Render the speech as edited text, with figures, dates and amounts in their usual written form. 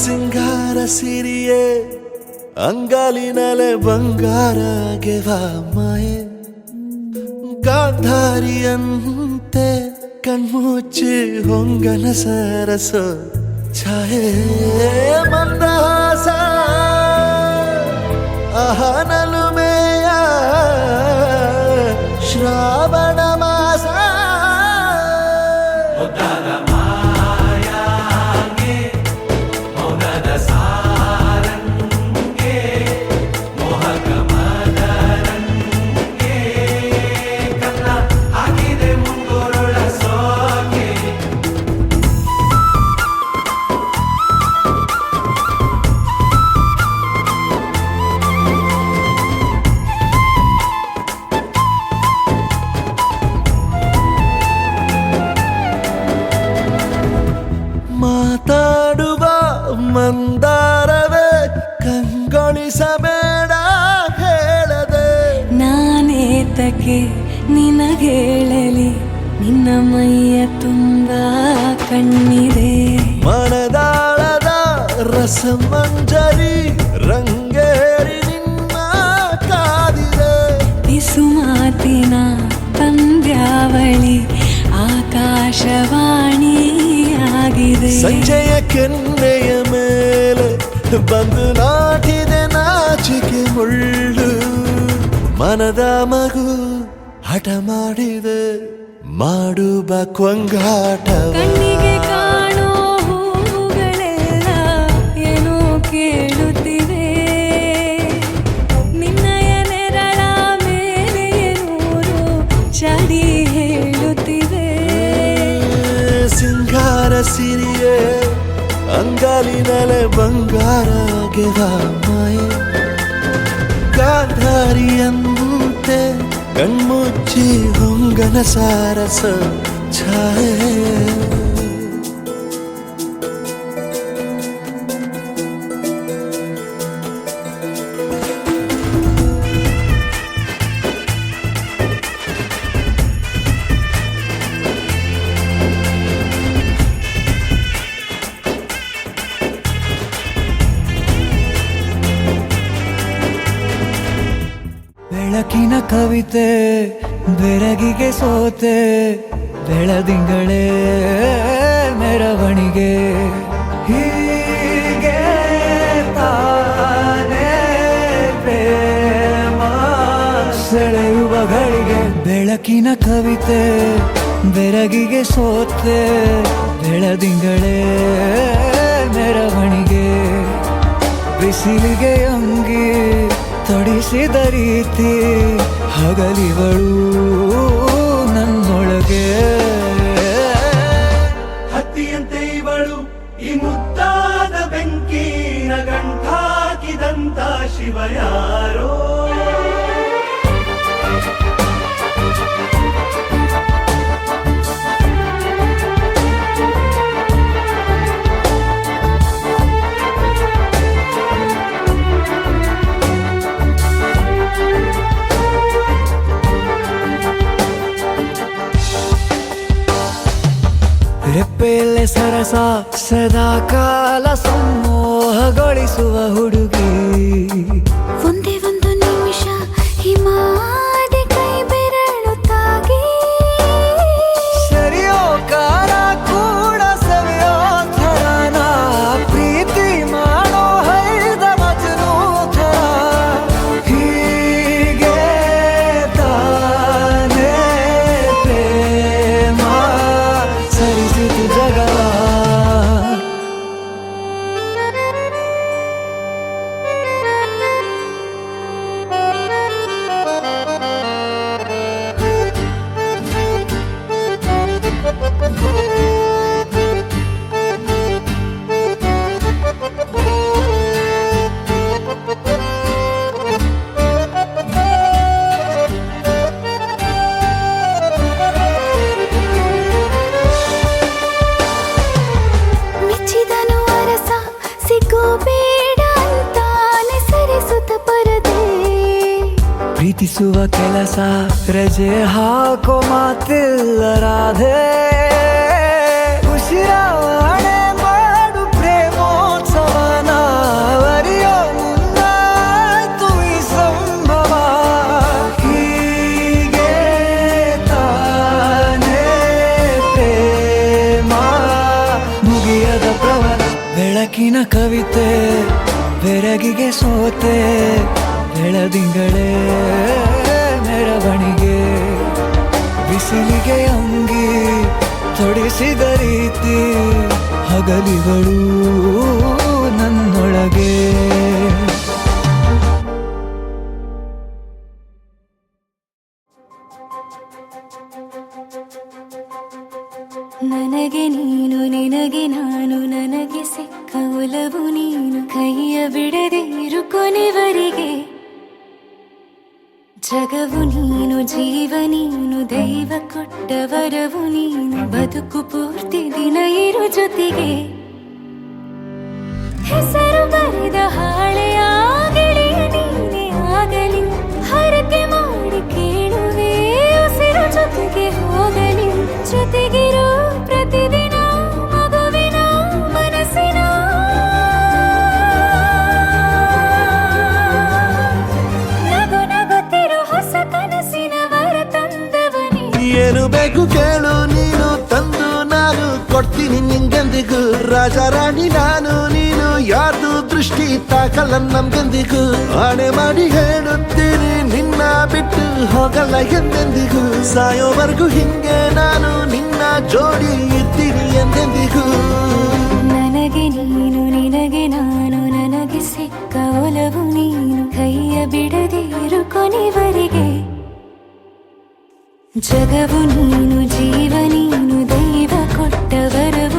ಸಿಂಗಾರ ಸಿರಿಯೇ ಅಂಗಾಲಿನಲೆ ಬಂಗಾರ ಗೆವ ಮಾಯೆ ಗಾಂಧಾರಿಯಂತೆ ಕಣ್ಮುಚ್ಚಿ ಹೊಂಗನ ಸರಸ ಛಾಯೆ ಮಂದಹಾಸ ಅಹನಲುಮೆಯ ಶ್ರಾವಣ ಮಾಸ ಮಾತಾಡುವ ಮಂದಾರವೇ ಕಂಗೊಳಿಸಬೇಡ ಹೇಳದೆ ನಾನೇತಕ್ಕೆ ನಿನಗೇಳಲಿ ನಿನ್ನ ಮೈಯ ತುಂಬ ಕಣ್ಣಿದೆ ಮನದಾಳದ ರಸಮಂಜರಿ ರಂಗೇರಿ ನಿನ್ನ ಕಾದಿದೆ ಬಿಸು ಮಾತಿನ ಪಂದ್ಯಾವಳಿ ಆಕಾಶವಾಣಿ ಆಗಿದೆ ಸಂಜೆಯ ಕೆನ್ನೆಯ ಮೇಲೆ ಬಂದು ನಾಟಿದೆ ನಾಚಿಕೆ ಮುಳ್ಳು ಮನದ ಮಗು ಹಠ ಮಾಡಿದೆ ಮಾಡುವ ಕೊಂಗಾಟವ ಕಣ್ಣಿಗೆ ಕಾಣೋ ಹೂಗಳೆಲ್ಲ ಏನೋ ಕೇಳುತ್ತಿವೆ ನಿನ್ನಯ ನೆರಳ ಮೇಲೆ ನೂರು ಚಡಿ ಹೇಳುತ್ತಿವೆ ಸಿಂಗಾರ ಸಿರಿಯೇ ಅಂಗಾಲಿನಲೆ ಬಂಗಾರ ಗೆವ ಮಾಯೆ ಗಾಂಧಾರಿಯಂತೆ ಕಣ್ಮುಚ್ಚಿ ಹೊಂಗನ ಸಾರಸ ಛಾಯೆ ಬೆಳಕಿನ ಕವಿತೆ ಬೆರಗಿಗೆ ಸೋತೆ ಬೆಳದಿಂಗಳೇ ಮೆರವಣಿಗೆ ಹೀಗೆ ತಾನೇ ಪ್ರೇಮ ಸೆಳೆಯುವ ಗಳಿಗೆ ಬೆಳಕಿನ ಕವಿತೆ ಬೆರಗಿಗೆ ಸೋತೆ ಬೆಳದಿಂಗಳೇ ಮೆರವಣಿಗೆ ಬಿಸಿಲಿಗೆ ಅಂಗಿ ತೊಡಿಸಿದ ರೀತಿ ಹಗಲಿವಳು ನನ್ನೊಳಗೆ ಹತ್ತಿಯಂತೆ ಇವಳು ಈ ಮುದ್ದಾದ ಬೆಂಕಿನ ಗಂಟಾಕಿದಂತ ಶಿವ ಯಾರೋ ರೆಪ್ಪೆಯಲ್ಲೇ ಸರಸ ಸದಾ ಕಾಲ ಸಂಮೋಹಗೊಳಿಸುವ ಹುಡುಗಿ ಒಂದೇ ಒಂದು ನಿಮಿಷ ಹಿಮಾದಿ ಕೈ ಬೆರಳು ತಾಗಿ ಸರಿಯೋ ಕಾರ ಕೂಡ ಸವಿಯೋ ಥರನ ಪ್ರೀತಿ ಮಾಡೋ ಹೈದ ಮಜನು ಥರ ಹೀಗೆ ತಾನೇ ಪ್ರೇಮ ಸರಿಸಿತು ಜಗವ ಮೆಚ್ಚಿದನು ಅರಸ ಸಿಗೋ ಬೇಡ ಅಂತಾನೆ ಸರಿಸುತ್ತ ಪರದೆ ಪ್ರೀತಿಸುವ ಕೆಲಸ ರಜೆ ಹಾಕೋ ಮಾತಿಲ್ಲ ರಾಧೆ ಉಸಿರಾವಣೆ ಮಾಡು ಪ್ರೇಮೋತ್ಸವ ಬೆಳಕಿನ ಕವಿತೆ ಬೆರಗಿಗೆ ಸೋತೆ ಬೆಳದಿಂಗಳೇ ಮೆರವಣಿಗೆ ಬಿಸಿಲಿಗೆ ಅಂಗಿ ತೊಡಿಸಿದ ರೀತಿ ಹಗಲಿಗಳು ನನ್ನೊಳಗೆ ನನಗೆ ನೀನು ನಿನಗೆ ನಾನು ನನಗೆ ಸಿಕ್ಕ ಒಲವು ನೀನು ಕೈಯ ಬಿಡದೆ ಇರು ಕೊನೆವರೆಗೆ ಜಗವು ನೀನು ಜೀವ ನೀನು ದೈವ ಕೊಟ್ಟ ವರವು ನೀನು ಬದುಕು ಪೂರ್ತಿ ದಿನ ಇರು ಜೊತೆಗೆ ಹೆಸರು ಬರೆದ ಹಾಳೆಯ ಗೆಳೆಯ ನೀನೆ ಆಗಲಿ ಹರಕೆ ಮಾಡಿ ಕೇಳುವೆ ಉಸಿರು ಜೊತೆಗೆ ಹೋಗಲಿ ಜೊತೆಗಿರೋ ಪ್ರತಿದಿನ ಮಗುವಿನ ಮನಸ್ಸಿನ ನಗು ನಗುತ್ತಿರೋ ಹೊಸ ಕನಸಿನ ವರ ತಂದವನೇ ಏನು ಬೇಕು ಕೇಳು ನೀನು ತಂದು ನಾನು ಕೊಡ್ತೀನಿ ನಿಂಗೆಂದಿಗೂ ರಾಜ ರಾಣಿ ನಾನು ನೀನು ಯಾರ್ದು ದೃಷ್ಟಿ ತಾಕಲ್ಲ ನಮ್ಗೆಂದಿಗೂ ಆಣೆ ಮಾಡಿ ಹೇಳುತ್ತೀನಿ ನಿನ್ನ ಬಿಟ್ಟು ಹೋಗಲ್ಲ ಎಂದೆಂದಿಗೂ ಸಾಯೋವರೆಗೂ ಹಿಂಗೆ ನಾನು ನಿನ್ನ ಜೋಡಿ ಇರ್ತೀನಿ ಎಂದೆಂದಿಗೂ ನನಗೆ ನೀನು ನಿನಗೆ ನಾನು ನನಗೆ ಸಿಕ್ಕ ಒಲವು ನೀನು ಕೈಯ ಬಿಡದೆ ಇರು ಕೊನೆವರೆಗೆ ಜಗವು ನೀನು ಜೀವ ನೀನು ದೈವ ಕೊಟ್ಟ ವರವು